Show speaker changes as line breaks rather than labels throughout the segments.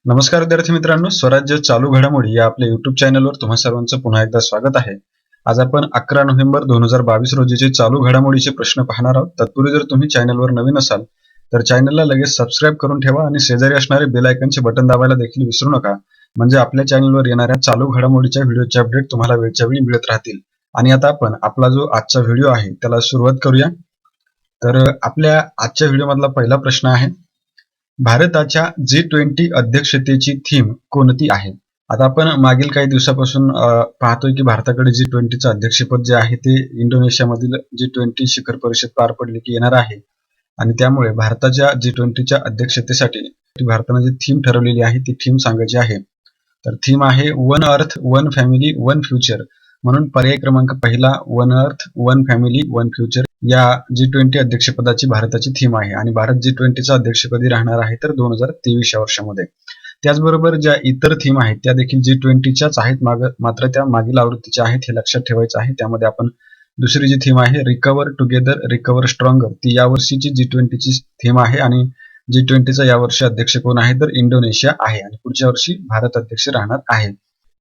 नमस्कार विद्यार्थी मित्रांनो, स्वराज्य चालू घडामोडी या आपल्या YouTube चॅनलवर तुम्हा सर्वांचं पुन्हा एकदा स्वागत आहे. आज आपण 11 नोव्हेंबर 2022 रोजीचे चालू घडामोडीचे प्रश्न पाहणार आहोत. तत्पूर्वी जर तुम्ही चॅनलवर नवीन असाल तर चॅनलला लगेच सबस्क्राईब करून ठेवा आणि शेजारी असणारे बेल आयकॉनचे बटन दाबायला देखील विसरू नका. म्हणजे आपल्या चॅनलवर येणाऱ्या चालू घडामोडीच्या व्हिडिओचे अपडेट तुम्हाला वेळच्या वेळी मिळत राहतील. आणि आता आपण आपला जो आजचा व्हिडिओ आहे त्याला सुरुवात करूया. तर आपल्या आजच्या व्हिडिओमधला पहिला प्रश्न आहे, भारताच्या G20 अध्यक्षतेची थीम कोणती आहे? आता आपण मागील काही दिवसापासून पाहतोय की भारताकडे G20चं अध्यक्षपद जे आहे ते इंडोनेशियामधील G20 शिखर परिषद पार पडली की येणार आहे. आणि त्यामुळे भारताच्या G20च्या अध्यक्षतेसाठी भारताने जी थीम ठरवलेली आहे ती थीम सांगायची आहे. तर थीम आहे one earth one family one future. म्हणून पर्याय क्रमांक पहिला one earth one family one future या G20 अध्यक्षपदाची भारताची थीम आहे. आणि भारत G20चा अध्यक्षपदी राहणार आहे तर 2023 या वर्षामध्ये. त्याचबरोबर ज्या इतर थीम आहेत त्या देखील G20च्याच आहेत, मात्र त्या मागील आवृत्तीच्या आहेत हे लक्षात ठेवायचं आहे. त्यामध्ये आपण दुसरी जी थीम आहे रिकव्हर टुगेदर रिकव्हर स्ट्रॉंगर, ती यावर्षीची G20ची थीम आहे. आणि G20चा यावर्षी अध्यक्ष कोण आहे तर इंडोनेशिया आहे. आणि पुढच्या वर्षी भारत अध्यक्ष राहणार आहे.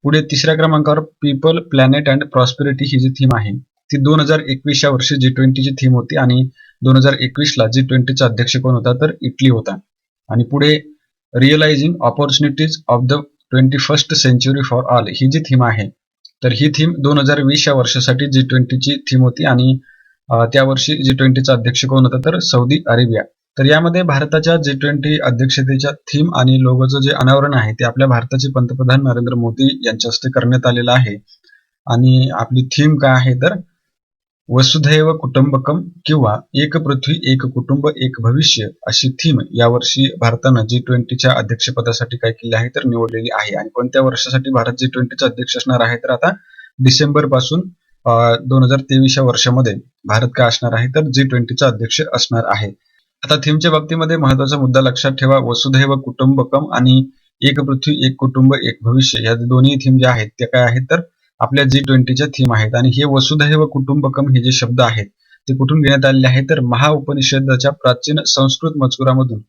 पुढे तिसऱ्या क्रमांकावर पीपल प्लॅनेट अँड प्रॉस्पेरिटी ही जी थीम आहे ती 2021 या वर्षी G20ची थीम होती. आणि 2021 ला G20चा अध्यक्ष कोण होता तर इटली होता. आणि पुढे realizing opportunities of the 21st century for all ही जी थीम आहे तर ही थीम 2020 या वर्षासाठी G20ची थीम होती. आणि त्या वर्षी G20चा अध्यक्ष कोण होता तर सौदी अरेबिया. तर यामध्ये भारताच्या G20 अध्यक्षतेच्या थीम आणि लोगोचं जे अनावरण आहे ते आपल्या भारताचे पंतप्रधान नरेंद्र मोदी यांच्या हस्ते करण्यात आलेलं आहे. आणि आपली थीम काय आहे तर वसुधैव कुटुंबकम किंवा एक पृथ्वी एक कुटुंब एक भविष्य अशी थीम यावर्षी भारतानं G20च्या अध्यक्षपदासाठी काय केली आहे तर निवडलेली आहे. आणि कोणत्या वर्षासाठी भारत G20चा अध्यक्ष असणार आहे तर आता डिसेंबर पासून 2023 या वर्षामध्ये भारत काय असणार आहे तर G20चा अध्यक्ष असणार आहे. आता थीमच्या बाबतीमध्ये महत्वाचा मुद्दा लक्षात ठेवा, वसुधैव कुटुंबकम आणि एक पृथ्वी एक कुटुंब एक भविष्य या दोन्ही थीम ज्या आहेत त्या काय आहेत तर आपल्या G20च्या थीम आहेत. आणि हे वसुधैव कुटुंबकम हे जे शब्द आहेत ते कुठून घेण्यात आलेले आहेत तर महाउपनिषदाच्या प्राचीन संस्कृत मजकुरामधून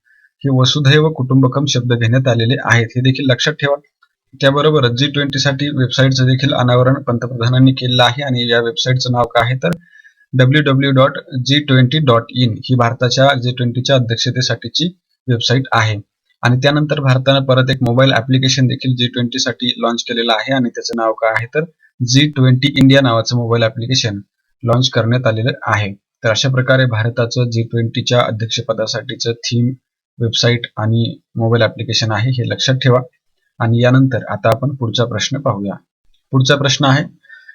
हे वसुधैव कुटुंबकम शब्द घेण्यात आलेले आहेत, हे देखील लक्षात ठेवा. त्याबरोबरच G20 साठी वेबसाईटचं देखील अनावरण पंतप्रधानांनी केलेलं आहे. आणि या वेबसाईटचं नाव काय आहे तर www.g20.in ही भारताच्या G20च्या अध्यक्षतेसाठीची वेबसाईट आहे. आणि त्यानंतर भारतानं परत एक मोबाईल ऍप्लिकेशन देखील G20 साठी लॉन्च केलेलं आहे. आणि त्याचं नाव काय आहे तर G20 इंडिया नावाचं मोबाईल ऍप्लिकेशन लॉन्च करण्यात आलेलं आहे. तर अशा प्रकारे भारताचं G20च्या अध्यक्षपदासाठीचं थीम, वेबसाईट आणि मोबाईल ऍप्लिकेशन आहे हे लक्षात ठेवा. आणि यानंतर आता आपण पुढचा प्रश्न पाहूया. पुढचा प्रश्न आहे,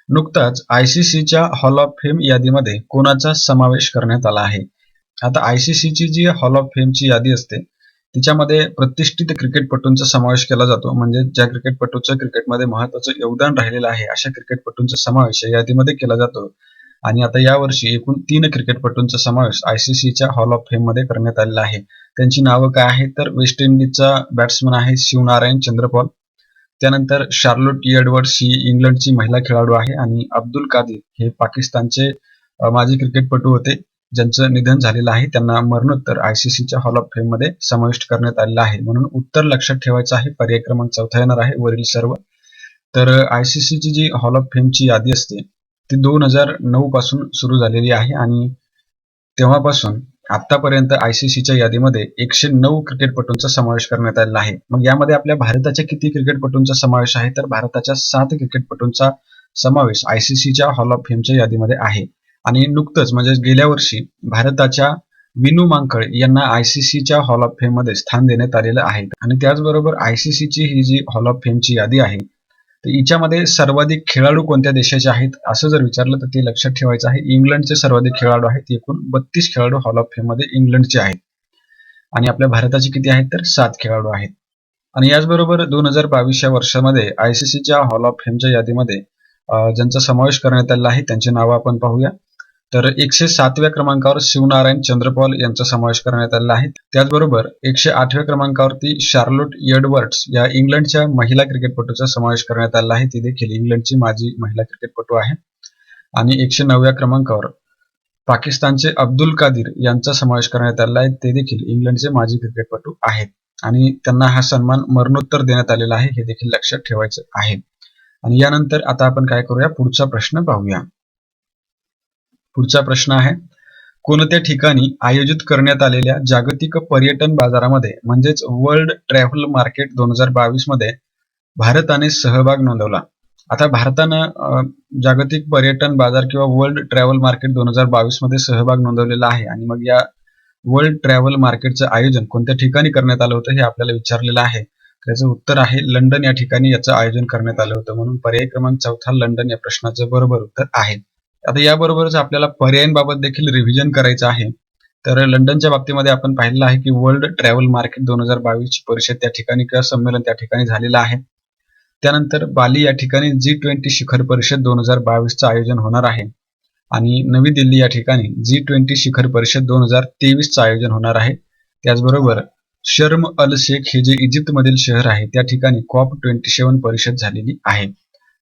नुकताच ICCच्या हॉल ऑफ फेम यादीमध्ये कोणाचा समावेश करण्यात आला आहे? आता ICCची जी हॉल ऑफ फेमची यादी असते तिच्यामध्ये प्रतिष्ठित क्रिकेटपटूंचा समावेश केला जातो. म्हणजे ज्या क्रिकेटपटूचं क्रिकेटमध्ये महत्वाचं योगदान राहिलेलं आहे अशा क्रिकेटपटूंचा समावेश या यादीमध्ये केला जातो. आणि आता यावर्षी एकूण 3 क्रिकेटपटूंचा समावेश ICCच्या हॉल ऑफ फेम मध्ये करण्यात आलेला आहे. त्यांची नावं काय आहेत तर वेस्ट इंडिजचा बॅट्समन आहे शिवनारायण चंद्रपॉल. त्यानंतर शार्लोट एडवर्ड्स ही इंग्लंडची महिला खेळाडू आहे. आणि अब्दुल कादिर हे पाकिस्तानचे माजी क्रिकेटपटू होते ज्यांचं निधन झालेलं आहे. त्यांना मरणोत्तर ICCच्या हॉल ऑफ फेम मध्ये समाविष्ट करण्यात आलेला आहे. म्हणून उत्तर लक्षात ठेवायचं आहे. पर्याय क्रमांक 4 येणार आहे वरील सर्व. तर ICCची जी हॉल ऑफ फेमची यादी असते ती 2009 पासून सुरू झालेली आहे. आणि तेव्हापासून आतापर्यंत ICCच्या यादीमध्ये 109 क्रिकेटपटूंचा समावेश करण्यात आलेला आहे. मग यामध्ये आपल्या भारताच्या किती क्रिकेटपटूंचा समावेश आहे तर भारताच्या 7 क्रिकेटपटूंचा समावेश ICCच्या हॉल ऑफ फेमच्या यादीमध्ये आहे. आणि नुकतंच म्हणजे गेल्या वर्षी भारताच्या विनू मांकळ यांना ICCच्या हॉल ऑफ फेम मध्ये स्थान देण्यात आलेलं आहे. आणि त्याचबरोबर ICCची ही जी हॉल ऑफ फेमची यादी आहे तर हिच्यामध्ये सर्वाधिक खेळाडू कोणत्या देशाचे आहेत असं जर विचारलं तर ते लक्षात ठेवायचं आहे. इंग्लंडचे सर्वाधिक खेळाडू आहेत. एकूण 32 खेळाडू हॉल ऑफ फेम मध्ये इंग्लंडचे आहेत. आणि आपल्या भारताचे किती आहेत तर 7 खेळाडू आहेत. आणि याचबरोबर 2022 या वर्षामध्ये ICCच्या हॉल ऑफ फेमच्या यादीमध्ये ज्यांचा समावेश करण्यात आलेला आहे त्यांची नावं आपण पाहूया. तर 107व्या क्रमांकावर शिवनारायण चंद्रपॉल यांचा समावेश करण्यात आलेला आहे. त्याचबरोबर 108व्या क्रमांकावरती शार्लोट एडवर्ड्स या इंग्लंडच्या महिला क्रिकेटपटूचा समावेश करण्यात आलेला आहे. ती देखील इंग्लंडची माजी महिला क्रिकेटपटू आहे. आणि 109व्या क्रमांकावर पाकिस्तानचे अब्दुल कादिर यांचा समावेश करण्यात आलेला आहे. ते देखील इंग्लंडचे माजी क्रिकेटपटू आहेत. आणि त्यांना हा सन्मान मरणोत्तर देण्यात आलेला आहे, हे देखील लक्षात ठेवायचं आहे. आणि यानंतर आता आपण काय करूया, पुढचा प्रश्न पाहूया. पुढचा प्रश्न आहे, कोणत्या ठिकाणी आयोजित करण्यात आलेल्या जागतिक पर्यटन बाजारामध्ये म्हणजेच वर्ल्ड ट्रॅव्हल मार्केट 2022 मध्ये भारताने सहभाग नोंदवला? आता भारतानं जागतिक पर्यटन बाजार किंवा वर्ल्ड ट्रॅव्हल मार्केट 2022 मध्ये सहभाग नोंदवलेला आहे. आणि मग या वर्ल्ड ट्रॅव्हल मार्केटचं आयोजन कोणत्या ठिकाणी करण्यात आलं होतं हे आपल्याला विचारलेलं आहे. त्याचं उत्तर आहे लंडन या ठिकाणी याचं आयोजन करण्यात आलं होतं. म्हणून पर्याय क्रमांक 4 लंडन या प्रश्नाचं बरोबर उत्तर आहे. आता याबरोबरच आपल्याला पर्यायांबाबत देखील रिव्हिजन करायचं आहे. तर लंडनच्या बाबतीमध्ये आपण पाहिलेलं आहे की वर्ल्ड ट्रॅव्हल मार्केट 2022 ची परिषद त्या ठिकाणी किंवा संमेलन त्या ठिकाणी झालेलं आहे. त्यानंतर बाली या ठिकाणी G20 शिखर परिषद 2022 चं आयोजन होणार आहे. आणि नवी दिल्ली या ठिकाणी G20 शिखर परिषद 2023 चं आयोजन होणार आहे. त्याचबरोबर शर्म अल शेख हे जे इजिप्त मधील शहर आहे त्या ठिकाणी COP27 परिषद झालेली आहे.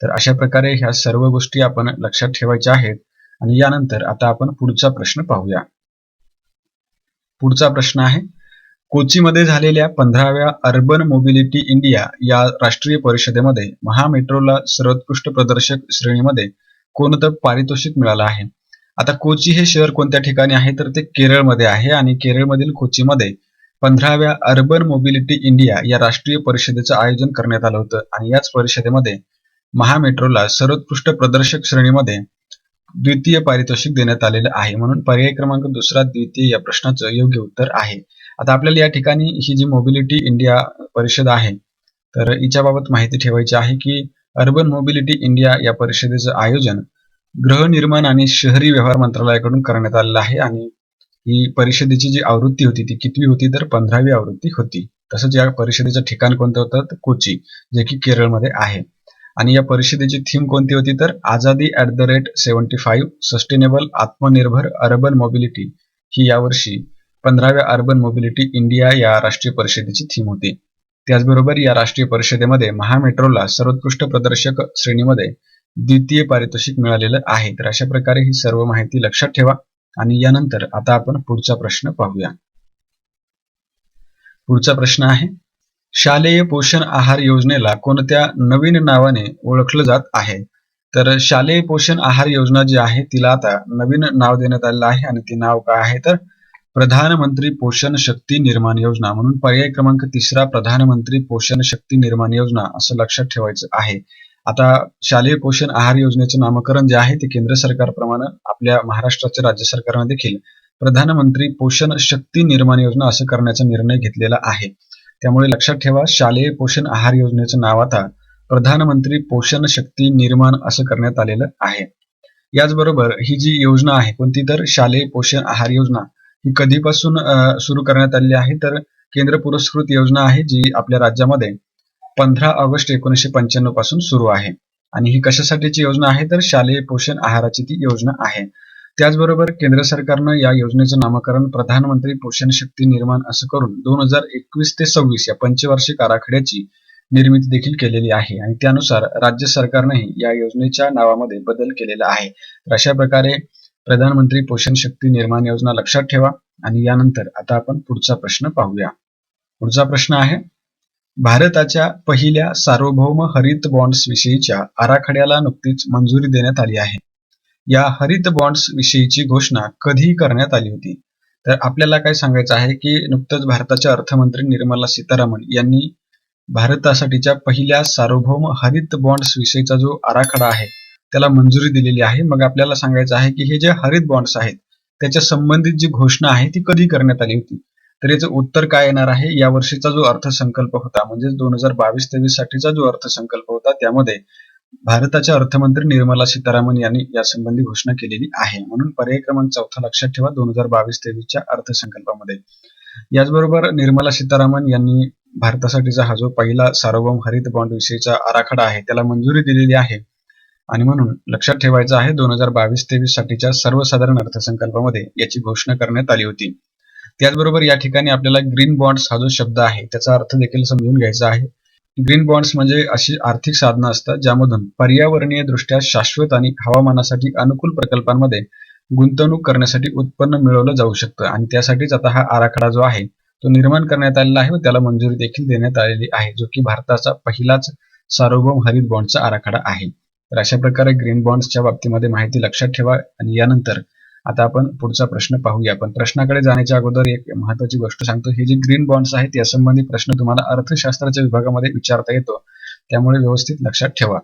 तर अशा प्रकारे ह्या सर्व गोष्टी आपण लक्षात ठेवायच्या आहेत. आणि यानंतर आता आपण पुढचा प्रश्न पाहूया. पुढचा प्रश्न आहे, कोचीमध्ये झालेल्या 15व्या अर्बन मोबिलिटी इंडिया या राष्ट्रीय परिषदेमध्ये महामेट्रोला सर्वोत्कृष्ट प्रदर्शक श्रेणीमध्ये कोणतं पारितोषिक मिळालं आहे? आता कोची हे शहर कोणत्या ठिकाणी आहे तर ते केरळमध्ये आहे. आणि केरळमधील कोचीमध्ये 15व्या अर्बन मोबिलिटी इंडिया या राष्ट्रीय परिषदेचं आयोजन करण्यात आलं होतं. आणि याच परिषदेमध्ये महामेट्रोला सर्वोत्कृष्ट प्रदर्शक श्रेणीमध्ये द्वितीय पारितोषिक देण्यात आलेलं आहे. म्हणून पर्याय क्रमांक 2 द्वितीय या प्रश्नाचं योग्य उत्तर आहे. आता आपल्याला या ठिकाणी ही जी मोबिलिटी इंडिया परिषद आहे तर हिच्याबाबत माहिती ठेवायची आहे की अर्बन मोबिलिटी इंडिया या परिषदेचं आयोजन गृहनिर्माण आणि शहरी व्यवहार मंत्रालयाकडून करण्यात आलेलं आहे. आणि ही परिषदेची जी आवृत्ती होती ती कितवी होती तर 15वी आवृत्ती होती. तसंच या परिषदेचं ठिकाण कोणतं होतं तर कोची, जे की केरळमध्ये आहे. आणि या परिषदेची थीम कोणती होती तर आझादी @75 सस्टेनेबल आत्मनिर्भर अर्बन मोबिलिटी ही यावर्षी 15व्या अर्बन मोबिलिटी इंडिया या राष्ट्रीय परिषदेची थीम होती. त्याचबरोबर या राष्ट्रीय परिषदेमध्ये महामेट्रोला सर्वोत्कृष्ट प्रदर्शक श्रेणीमध्ये द्वितीय पारितोषिक मिळालेलं आहे. तर अशा प्रकारे ही सर्व माहिती लक्षात ठेवा. आणि यानंतर आता आपण पुढचा प्रश्न पाहूया. पुढचा प्रश्न आहे, शालेय पोषण आहार योजनेला कोणत्या नवीन नावाने ओळखलं जात आहे? तर शालेय पोषण आहार योजना जी आहे तिला आता नवीन नाव देण्यात आलेलं आहे. आणि ते नाव काय आहे तर प्रधानमंत्री पोषण शक्ती निर्माण योजना. म्हणून पर्याय क्रमांक 3 प्रधानमंत्री पोषण शक्ती निर्माण योजना असं लक्षात ठेवायचं आहे. आता शालेय पोषण आहार योजनेचं नामकरण जे आहे ते केंद्र सरकारप्रमाणे आपल्या महाराष्ट्राच्या राज्य सरकारने देखील प्रधानमंत्री पोषण शक्ती निर्माण योजना असं करण्याचा निर्णय घेतलेला आहे. त्यामुळे लक्षात ठेवा, शालेय पोषण आहार योजनेचं नाव आता प्रधानमंत्री पोषण शक्ती निर्माण असं करण्यात आलेलं आहे. याचबरोबर ही जी योजना आहे कोणती तर शालेय पोषण आहार योजना ही कधीपासून सुरू करण्यात आलेली आहे तर केंद्र पुरस्कृत योजना आहे जी आपल्या राज्यामध्ये 15 ऑगस्ट 1995 पासून सुरू आहे. आणि ही कशासाठीची योजना आहे तर शालेय पोषण आहाराची ती योजना आहे. त्याचबरोबर केंद्र सरकारनं या योजनेचं नामकरण प्रधानमंत्री पोषण शक्ती निर्माण असं करून 2021 ते 26 या पंचवार्षिक आराखड्याची निर्मिती देखील केलेली आहे. आणि त्यानुसार राज्य सरकारनेही या योजनेच्या नावामध्ये बदल केलेला आहे. तर अशा प्रकारे प्रधानमंत्री पोषण शक्ती निर्माण योजना लक्षात ठेवा. आणि यानंतर आता आपण पुढचा प्रश्न पाहूया. पुढचा प्रश्न आहे, भारताच्या पहिल्या सार्वभौम हरित बॉन्ड्स विषयीच्या आराखड्याला नुकतीच मंजुरी देण्यात आली आहे. या हरित बॉन्ड्स विषयीची घोषणा कधी करण्यात आली होती? तर आपल्याला काय सांगायचं आहे की नुकतंच भारताच्या अर्थमंत्री निर्मला सीतारामन यांनी भारतासाठीच्या पहिल्या सार्वभौम हरित बॉन्ड्स विषयीचा जो आराखडा आहे त्याला मंजुरी दिलेली आहे. मग आपल्याला सांगायचं आहे की हे जे हरित बॉन्ड्स आहेत त्याच्या संबंधित जी घोषणा आहे ती कधी करण्यात आली होती? तर याचं उत्तर काय येणार आहे, या वर्षीचा जो अर्थसंकल्प होता म्हणजे 2022-23 साठीचा जो अर्थसंकल्प होता त्यामध्ये भारताच्या अर्थमंत्री निर्मला सीतारामन यांनी यासंबंधी घोषणा केलेली आहे. म्हणून पर्याय क्रमांक 4 लक्षात ठेवा 2022-23च्या अर्थसंकल्पामध्ये. याचबरोबर निर्मला सीतारामन यांनी भारतासाठीचा हा जो पहिला सार्वभौम हरित बॉन्ड विषयीचा आराखडा आहे त्याला मंजुरी दिलेली आहे. आणि म्हणून लक्षात ठेवायचं आहे 2022-23 साठीच्या सर्वसाधारण अर्थसंकल्पामध्ये याची घोषणा करण्यात आली होती. त्याचबरोबर या ठिकाणी आपल्याला ग्रीन बॉन्ड्स हा जो शब्द आहे त्याचा अर्थ देखील समजून घ्यायचा आहे. ग्रीन बॉन्ड्स म्हणजे अशी आर्थिक साधनं असतात ज्यामधून पर्यावरणीय दृष्ट्या शाश्वत आणि हवामानासाठी अनुकूल प्रकल्पांमध्ये गुंतवणूक करण्यासाठी उत्पन्न मिळवलं जाऊ शकतं. आणि त्यासाठीच आता हा आराखडा जो आहे तो निर्माण करण्यात आलेला आहे व त्याला मंजुरी देखील देण्यात आलेली आहे, जो की भारताचा पहिलाच सार्वभौम हरित बॉन्डचा आराखडा आहे. तर अशा प्रकारे ग्रीन बॉन्ड्सच्या बाबतीमध्ये माहिती लक्षात ठेवा. आणि यानंतर आता आपण पुढचा प्रश्न पाहूया. पण प्रश्नाकडे जाण्याच्या अगोदर एक महत्त्वाची गोष्ट सांगतो. हे जे ग्रीन बॉन्ड्स आहेत यासंबंधी प्रश्न तुम्हाला अर्थशास्त्राच्या विभागामध्ये विचारता येतो, त्यामुळे व्यवस्थित लक्षात ठेवा.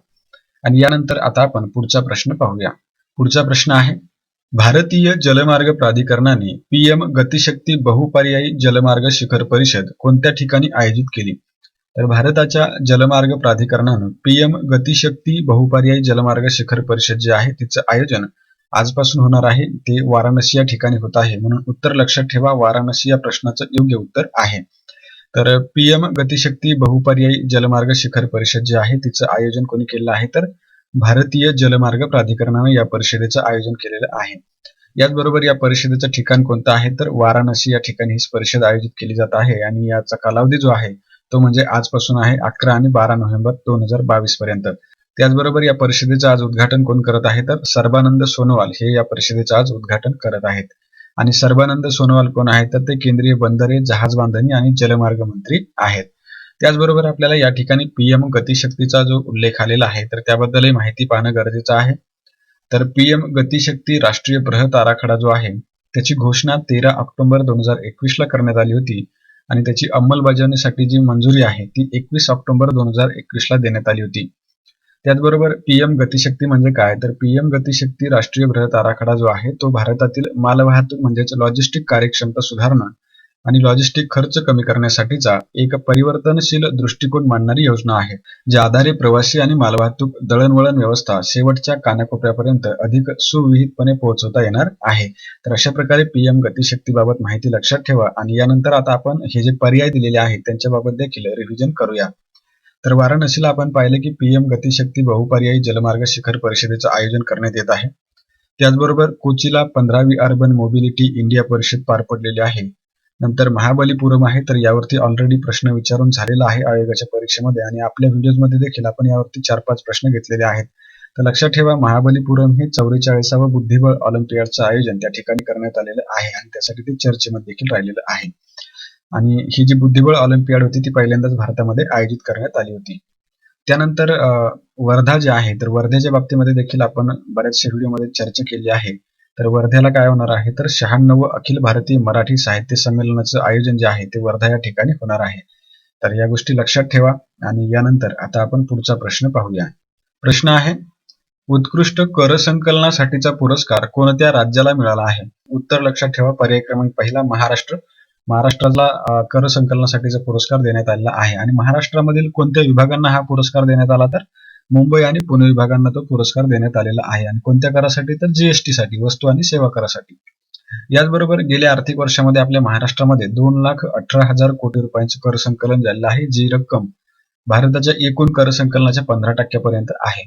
आणि यानंतर आता आपण पुढचा प्रश्न पाहूया. पुढचा प्रश्न आहे, भारतीय जलमार्ग प्राधिकरणाने पीएम गतिशक्ती बहुपर्यायी जलमार्ग शिखर परिषद कोणत्या ठिकाणी आयोजित केली? तर भारताच्या जलमार्ग प्राधिकरणानं पीएम गतिशक्ती बहुपर्यायी जलमार्ग शिखर परिषद जे आहे तिचं आयोजन आजपासून होणार आहे, ते वाराणसी या ठिकाणी होत आहे. म्हणून उत्तर लक्षात ठेवा, वाराणसी या प्रश्नाचं योग्य उत्तर आहे. तर पीएम गतिशक्ती बहुपर्यायी जलमार्ग शिखर परिषद जे आहे तिचं आयोजन कोणी केलेलं आहे? तर भारतीय जलमार्ग प्राधिकरणानं या परिषदेचं आयोजन केलेलं आहे. याचबरोबर या परिषदेचं ठिकाण कोणतं आहे? तर वाराणसी या ठिकाणी ही परिषद आयोजित केली जात आहे. आणि याचा कालावधी जो आहे तो म्हणजे आजपासून आहे 11 आणि 12 नोव्हेंबर 2022 पर्यंत. त्याचबरोबर या परिषदेचं आज उद्घाटन कोण करत आहे? तर सर्बानंद सोनोवाल हे या परिषदेचं आज उद्घाटन करत आहेत. आणि सर्बानंद सोनोवाल कोण आहेत? तर ते केंद्रीय बंदरे, जहाज बांधणी आणि जलमार्ग मंत्री आहेत. त्याचबरोबर आपल्याला या ठिकाणी पीएम गतिशक्तीचा जो उल्लेख आलेला आहे तर त्याबद्दलही माहिती पाहणं गरजेचं आहे. तर पीएम गतिशक्ती राष्ट्रीय बृहत आराखडा जो आहे त्याची घोषणा 13 ऑक्टोबर 2021 ला करण्यात आली होती आणि त्याची अंमलबजावणीसाठी जी मंजुरी आहे ती 21 ऑक्टोबर 2021 ला देण्यात आली होती. त्याचबरोबर पीएम गतिशक्ती म्हणजे काय? तर पीएम गतिशक्ती राष्ट्रीय बृहत आराखडा जो आहे तो भारतातील मालवाहतूक म्हणजेच लॉजिस्टिक कार्यक्षमता सुधारणा आणि लॉजिस्टिक खर्च कमी करण्यासाठीचा एक परिवर्तनशील दृष्टिकोन मांडणारी योजना आहे, ज्या आधारे प्रवासी आणि मालवाहतूक दळणवळण व्यवस्था शेवटच्या कानाकोपऱ्यापर्यंत अधिक सुविहितपणे पोहोचवता येणार आहे. तर अशा प्रकारे पीएम गतिशक्तीबाबत माहिती लक्षात ठेवा. आणि यानंतर आता आपण हे जे पर्याय दिलेले आहेत त्यांच्याबाबत देखील रिव्हिजन करूया. तर वाराणसीला आपण पाहिलं की पीएम गतिशक्ती बहुपर्यायी जलमार्ग शिखर परिषदेचं आयोजन करण्यात येत आहे. त्याचबरोबर कोचीला 15वी अर्बन मोबिलिटी इंडिया परिषद पार पडलेली आहे. नंतर महाबलीपुरम आहे, तर यावरती ऑलरेडी प्रश्न विचारून झालेला आहे आयोगाच्या परीक्षेमध्ये आणि आपल्या व्हिडिओमध्ये देखील आपण यावरती 4-5 प्रश्न घेतलेले आहेत. तर लक्षात ठेवा, महाबलीपुरम हे 44वा बुद्धिबळ ऑलिम्पियाडचं आयोजन त्या ठिकाणी करण्यात आलेलं आहे आणि त्यासाठी ते चर्चेमध्ये देखील राहिलेलं आहे. आणि ही जी बुद्धिबळ ऑलिम्पियाड होती ती पहिल्यांदाच भारतामध्ये आयोजित करण्यात आली होती. त्यानंतर वर्धा जे आहे तर वर्ध्याच्या बाबतीमध्ये देखील आपण बऱ्याचशा व्हिडिओमध्ये चर्चा केली आहे. तर वर्ध्याला काय होणार आहे? तर 96वं अखिल भारतीय मराठी साहित्य संमेलनाचं आयोजन जे आहे ते वर्धा या ठिकाणी होणार आहे. तर या गोष्टी लक्षात ठेवा. आणि यानंतर आता आपण पुढचा प्रश्न पाहूया. प्रश्न आहे, उत्कृष्ट कर संकलनासाठीचा पुरस्कार कोणत्या राज्याला मिळाला आहे? उत्तर लक्षात ठेवा. पर्याय क्रमांक पहिला महाराष्ट्र. महाराष्ट्राला कर संकलनासाठीचा पुरस्कार देण्यात आलेला आहे. आणि महाराष्ट्रामधील कोणत्या विभागांना हा पुरस्कार देण्यात आला? तर मुंबई आणि पुणे विभागांना तो पुरस्कार देण्यात आलेला आहे. आणि कोणत्या करासाठी? तर जीएसटी साठी, वस्तू आणि सेवा करासाठी. याचबरोबर गेल्या आर्थिक वर्षामध्ये आपल्या महाराष्ट्रामध्ये 2,18,000 कोटी रुपयांचं कर संकलन झालेलं आहे, जी रक्कम भारताच्या एकूण कर संकलनाच्या 15% पर्यंत आहे.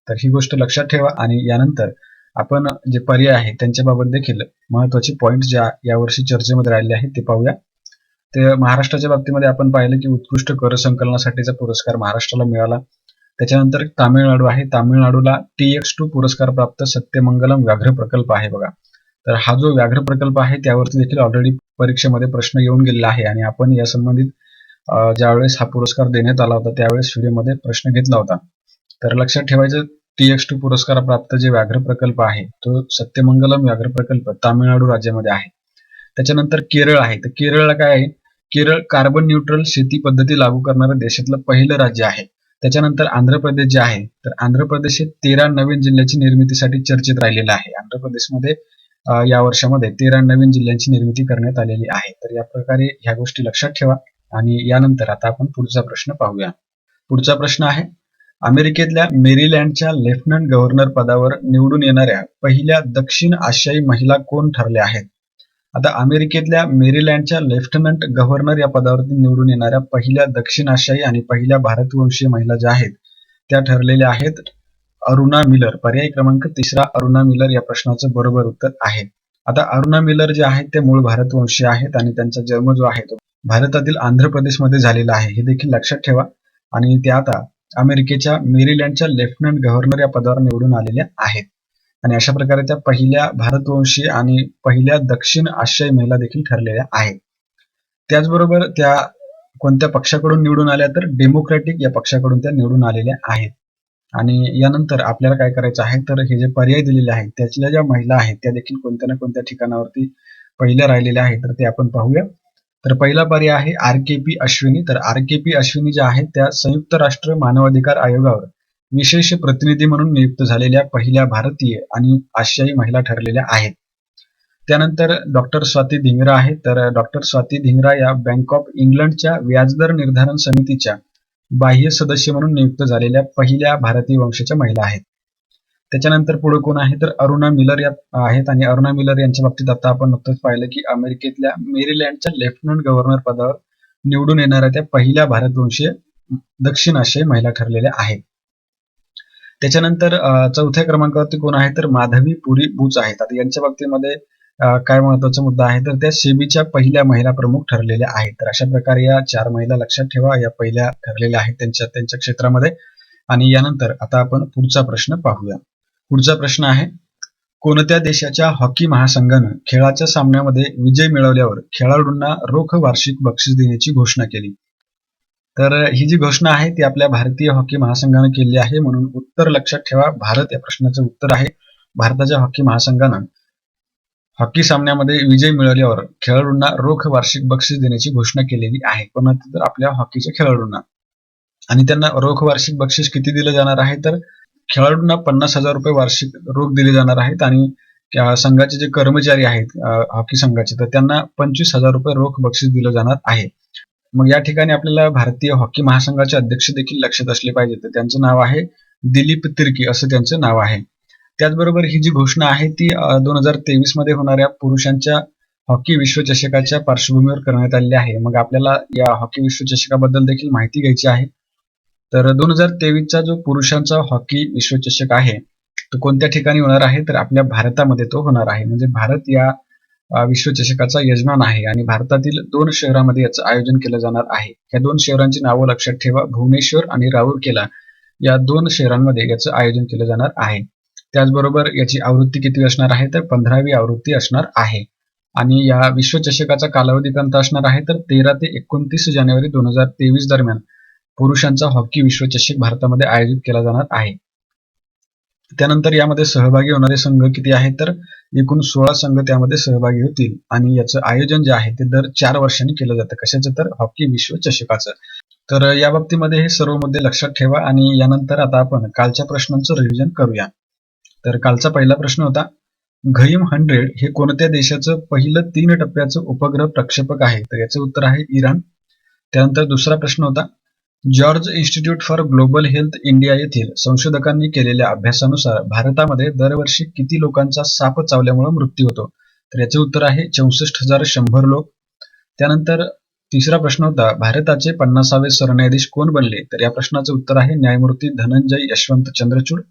तर ही गोष्ट लक्षात ठेवा. आणि यानंतर आपण जे पर्याय आहेत त्यांच्याबाबत देखील महत्वाचे पॉइंट ज्या यावर्षी चर्चेमध्ये राहिले आहेत ते पाहूया. ते महाराष्ट्राच्या बाबतीमध्ये आपण पाहिलं की उत्कृष्ट कर संकलनासाठीचा पुरस्कार महाराष्ट्राला मिळाला. त्याच्यानंतर तामिळनाडू आहे. तामिळनाडूला TX2 पुरस्कार प्राप्त सत्यमंगलम व्याघ्र प्रकल्प आहे बघा. तर हा जो व्याघ्र प्रकल्प आहे त्यावरती देखील ऑलरेडी परीक्षेमध्ये प्रश्न येऊन गेलेला आहे आणि आपण या संबंधित ज्यावेळेस हा पुरस्कार देण्यात आला होता त्यावेळेस व्हिडिओमध्ये प्रश्न घेतला होता. तर लक्षात ठेवायचं, TX2 पुरस्कार प्राप्त जे व्याघ्र प्रकल्प आहे तो सत्यमंगलम व्याघ्र प्रकल्प तामिळनाडू राज्यामध्ये आहे. त्याच्यानंतर केरळ आहे. तर केरळला काय आहे? केरळ कार्बन न्यूट्रल शेती पद्धती लागू करणारं देशातलं पहिलं राज्य आहे. त्याच्यानंतर आंध्र प्रदेश जे आहे तर आंध्र प्रदेश हे 13 नवीन जिल्ह्याची निर्मितीसाठी चर्चेत राहिलेलं आहे. आंध्र प्रदेशमध्ये या वर्षामध्ये 13 नवीन जिल्ह्यांची निर्मिती करण्यात आलेली आहे. तर या प्रकारे ह्या गोष्टी लक्षात ठेवा. आणि यानंतर आता आपण पुढचा प्रश्न पाहूया. पुढचा प्रश्न आहे, अमेरिकेतल्या मेरीलँडच्या लेफ्टनंट गव्हर्नर पदावर निवडून येणाऱ्या पहिल्या दक्षिण आशियाई महिला कोण ठरल्या आहेत? आता अमेरिकेतल्या मेरीलँडच्या लेफ्टनंट गव्हर्नर या पदावरती निवडून येणाऱ्या पहिल्या दक्षिण आशियाई आणि पहिल्या भारतवंशीय महिला ज्या आहेत त्या ठरलेल्या आहेत अरुणा मिलर. पर्याय क्रमांक 3 अरुणा मिलर या प्रश्नाचं बरोबर उत्तर आहे. आता अरुणा मिलर जे आहेत ते मूळ भारतवंशीय आहेत आणि त्यांचा जन्म जो आहे तो भारतातील आंध्र प्रदेशमध्ये झालेला आहे, हे देखील लक्षात ठेवा. आणि त्या आता अमेरिकेच्या मेरीलँडच्या लेफ्टनंट गव्हर्नर या पदावर निवडून आलेल्या आहेत. आणि अशा प्रकारे त्या पहिल्या भारतवंशीय आणि पहिल्या दक्षिण आशियाई महिला देखील ठरलेल्या आहेत. त्याचबरोबर त्या कोणत्या पक्षाकडून निवडून आल्या तर डेमोक्रॅटिक या पक्षाकडून त्या निवडून आलेल्या आहेत. आणि यानंतर आपल्याला काय करायचं आहे तर हे जे पर्याय दिलेले आहेत त्यातल्या ज्या महिला आहेत त्या देखील कोणत्या ना कोणत्या ठिकाणावरती पहिल्या राहिलेल्या आहेत तर ते आपण पाहूया. तर पहिला पर्याय आहे आर.के.पी. अश्विनी. तर आर.के.पी. अश्विनी ज्या आहेत त्या संयुक्त राष्ट्र मानवाधिकार आयोगावर विशेष प्रतिनिधी म्हणून नियुक्त झालेल्या पहिल्या भारतीय आणि आशियाई महिला ठरलेल्या आहेत. त्यानंतर डॉक्टर स्वाती धिंग्रा आहे. तर डॉक्टर स्वाती धिंग्रा या बँक ऑफ इंग्लंडच्या व्याजदर निर्धारण समितीच्या बाह्य सदस्य म्हणून नियुक्त झालेल्या पहिल्या भारतीय वंशाच्या महिला आहेत. त्याच्यानंतर पुढे कोण आहे तर अरुणा मिलर या आहेत आणि अरुणा मिलर यांच्या बाबतीत आता आपण नुकतंच पाहिलं की अमेरिकेतल्या मेरीलँडच्या लेफ्टनंट गव्हर्नर पदावर निवडून येणाऱ्या त्या पहिल्या भारतवंशीय दक्षिण आशियाई महिला ठरलेल्या आहेत. त्याच्यानंतर चौथ्या क्रमांकावरती कोण आहे तर माधवी पुरी बुच आहेत. आता यांच्या बाबतीमध्ये काय महत्वाचा मुद्दा आहे तर त्या सेबीच्या पहिल्या महिला प्रमुख ठरलेल्या आहेत. तर अशा प्रकारे या 4 महिला लक्षात ठेवा, या पहिल्या ठरलेल्या आहेत त्यांच्या क्षेत्रामध्ये. आणि यानंतर आता आपण पुढचा प्रश्न पाहूया. पुढचा प्रश्न आहे, कोणत्या देशाच्या हॉकी महासंघानं खेळाच्या सामन्यामध्ये विजय मिळवल्यावर खेळाडूंना रोख वार्षिक बक्षीस देण्याची घोषणा केली? तर ही जी घोषणा आहे ती आपल्या भारतीय हॉकी महासंघानं केली आहे. म्हणून उत्तर लक्षात ठेवा, भारत या प्रश्नाचं उत्तर आहे. भारताच्या हॉकी महासंघानं हॉकी सामन्यामध्ये विजय मिळवल्यावर खेळाडूंना रोख वार्षिक बक्षीस देण्याची घोषणा केलेली आहे. कोणाला तर आपल्या हॉकीच्या खेळाडूंना. आणि त्यांना रोख वार्षिक बक्षीस किती दिलं जाणार आहे तर खेळाडूंना 50,000 रुपये वार्षिक रोख दिले जाणार आहेत आणि संघाचे जे कर्मचारी आहेत हॉकी संघाचे तर त्यांना 25,000 रुपये रोख बक्षीस दिलं जाणार आहे. मग या ठिकाणी आपल्याला भारतीय हॉकी महासंघाचे अध्यक्ष देखील लक्षात असले पाहिजे. तर त्यांचं नाव आहे दिलीप तिर्की असं त्यांचं नाव आहे. त्याचबरोबर ही जी घोषणा आहे ती 2023 मध्ये होणाऱ्या पुरुषांच्या हॉकी विश्वचषकाच्या पार्श्वभूमीवर करण्यात आलेली आहे. मग आपल्याला या हॉकी विश्वचषकाबद्दल देखील माहिती घ्यायची आहे. तर 2023चा जो पुरुषांचा हॉकी विश्वचषक आहे तो कोणत्या ठिकाणी होणार आहे तर आपल्या भारतामध्ये तो होणार आहे. म्हणजे भारत या विश्वचषकाचा यजमान आहे आणि भारतातील 2 शहरांमध्ये याचं आयोजन केलं जाणार आहे. या 2 शहरांची नावं लक्षात ठेवा, भुवनेश्वर आणि राऊरकेला या 2 शहरांमध्ये याचं आयोजन केलं जाणार आहे. त्याचबरोबर याची आवृत्ती किती असणार आहे तर 15वी आवृत्ती असणार आहे. आणि या विश्वचषकाचा कालावधी कोणता असणार आहे तर 13 ते 29 जानेवारी 2023 दरम्यान पुरुषांचा हॉकी विश्वचषक भारतामध्ये आयोजित केला जाणार आहे. त्यानंतर यामध्ये सहभागी होणारे संघ किती आहेत तर एकूण 16 संघ त्यामध्ये सहभागी होतील आणि याचं आयोजन जे आहे ते दर 4 वर्षांनी केलं जातं. कशाचं तर हॉकी विश्वचषकाचं. तर या बाबतीमध्ये हे सर्व मुद्दे लक्षात ठेवा आणि यानंतर आता आपण कालच्या प्रश्नांचं रिव्हिजन करूया. तर कालचा पहिला प्रश्न होता, घईम 100 हे कोणत्या देशाचं पहिलं 3 टप्प्याचं उपग्रह प्रक्षेपक आहे? तर याचं उत्तर आहे इराण. त्यानंतर दुसरा प्रश्न होता, George institute for global health India येथील संशोधकांनी केलेल्या अभ्यासानुसार भारतामध्ये दरवर्षी किती लोकांचा साप चावल्यामुळे मृत्यू होतो? तर याचे उत्तर आहे 64,100 लोक. त्यानंतर तिसरा प्रश्न होता, भारताचे 50वे सरन्यायाधीश कोण बनले? तर या प्रश्नाचं उत्तर आहे न्यायमूर्ती धनंजय यशवंत चंद्रचूड.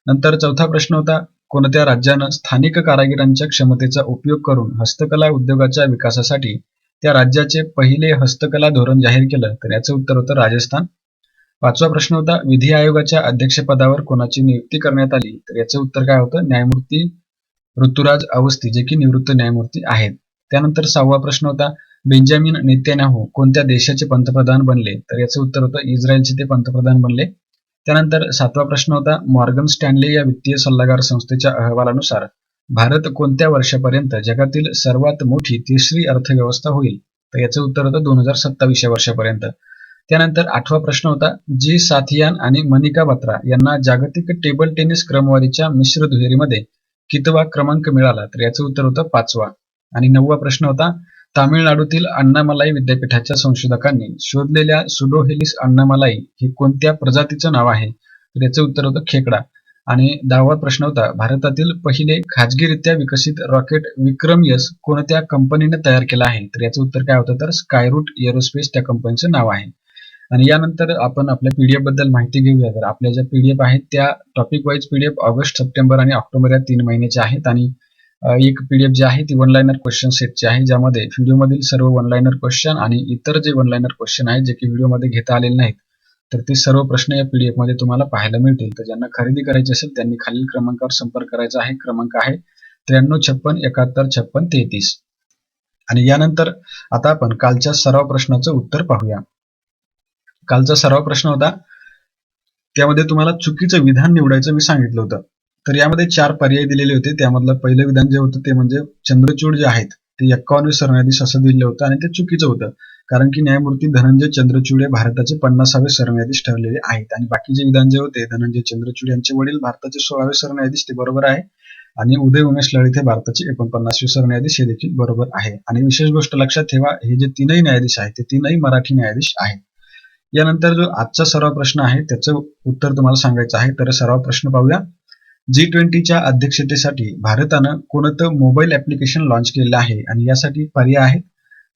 नंतर चौथा प्रश्न होता, कोणत्या राज्यानं स्थानिक कारागिरांच्या क्षमतेचा उपयोग करून हस्तकला उद्योगाच्या विकासासाठी त्या राज्याचे पहिले हस्तकला धोरण जाहीर केलं? तर याचं उत्तर होतं राजस्थान. पाचवा प्रश्न होता, विधी आयोगाच्या अध्यक्षपदावर कोणाची नियुक्ती करण्यात आली? तर याचं उत्तर काय होतं न्यायमूर्ती ऋतुराज अवस्थी जे की निवृत्त न्यायमूर्ती आहेत. त्यानंतर 6वा प्रश्न होता, बेंजामिन नेतन्याहू कोणत्या देशाचे पंतप्रधान बनले? तर याचं उत्तर होतं इस्रायलचे ते पंतप्रधान बनले. त्यानंतर 7वा प्रश्न होता, मॉर्गन स्टॅनले या वित्तीय सल्लागार संस्थेच्या अहवालानुसार भारत कोणत्या वर्षापर्यंत जगातील सर्वात मोठी तिसरी अर्थव्यवस्था होईल? तर याचं उत्तर होतं 2027 या वर्षापर्यंत. त्यानंतर 8वा प्रश्न होता, जी साथियान आणि मनिका बत्रा यांना जागतिक टेबल टेनिस क्रमवारीच्या मिश्र दुहेरीमध्ये कितवा क्रमांक मिळाला? तर याचं उत्तर होतं 5वा. आणि 9वा प्रश्न होता, तामिळनाडूतील अण्णामलाई विद्यापीठाच्या संशोधकांनी शोधलेल्या सुडोहेलिस अण्णामलाई हे कोणत्या प्रजातीचं नाव आहे? तर याचं उत्तर होतं खेकडा. आणि 10वा प्रश्न होता, भारतातील पहिले खाजगीरित्या विकसित रॉकेट विक्रम यस कोणत्या कंपनीने तयार केला आहे? तर याचं उत्तर काय होतं तर स्कायरूट एरोस्पेस त्या कंपनीचं नाव आहे. आणि यानंतर आपण आपल्या पीडीएफ बद्दल माहिती घेऊया. तर आपल्या ज्या पीडीएफ आहेत त्या topic wise PDF August, September आणि ऑक्टोबर या 3 महिन्याच्या आहेत. आणि एक पीडीएफ जी आहे ती वन लाइनर क्वेश्चन सेटची आहे, ज्यामध्ये व्हिडिओमधील सर्व वन लाइनर क्वेश्चन आणि इतर जे वन लाइनर क्वेश्चन आहेत जे की व्हिडिओमध्ये घेता आलेले नाहीत तर ते सर्व प्रश्न या पीडीएफ मध्ये तुम्हाला पाहायला मिळतील. तर ज्यांना खरेदी करायची असेल त्यांनी खालील क्रमांकावर संपर्क करायचा आहे. क्रमांक आहे 9356715633. आणि यानंतर आता आपण कालच्या सराव प्रश्नाचं उत्तर पाहूया. कालचा सराव प्रश्न होता, त्यामध्ये तुम्हाला चुकीचं विधान निवडायचं मी सांगितलं होतं. तर यामध्ये 4 पर्याय दिलेले होते. त्यामधलं पहिलं विधान जे होतं ते म्हणजे चंद्रचूड जे आहेत ते 51वे सरन्यायाधीश असं दिलेलं होतं आणि ते चुकीचं होतं. कारण की न्यायमूर्ती धनंजय चंद्रचूड हे भारताचे 50वे सरन्यायाधीश ठरलेले आहेत आणि बाकीचे विधान जे होते धनंजय चंद्रचूड यांचे वडील भारताचे 16वे सरन्यायाधीश ते बरोबर आहे आणि उदय उमेश लळित हे भारताचे 49वे सरन्यायाधीश हे देखील बरोबर आहे. आणि विशेष गोष्ट लक्षात ठेवा, हे जे तीनही न्यायाधीश आहेत ते तीनही मराठी न्यायाधीश आहेत. यानंतर जो आजचा सराव प्रश्न आहे त्याचं उत्तर तुम्हाला सांगायचं आहे. तर सराव प्रश्न पाहूया. G20च्या अध्यक्षतेसाठी भारतानं कोणतं मोबाईल ऍप्लिकेशन लॉन्च केलेलं आहे आणि यासाठी पर्याय आहेत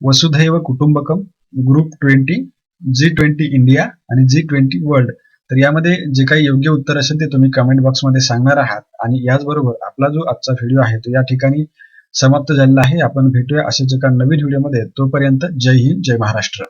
वसुधैव कुटुंबकम, ग्रुप 20, G20 इंडिया आणि G20 वर्ल्ड. तर यामध्ये जे काही योग्य उत्तर असेल ते तुम्ही कमेंट बॉक्समध्ये सांगणार आहात. आणि याचबरोबर आपला जो आजचा व्हिडिओ आहे तो या ठिकाणी समाप्त झालेला आहे. आपण भेटूया अशाच एका नवीन व्हिडिओमध्ये. तोपर्यंत जय हिंद, जय महाराष्ट्र.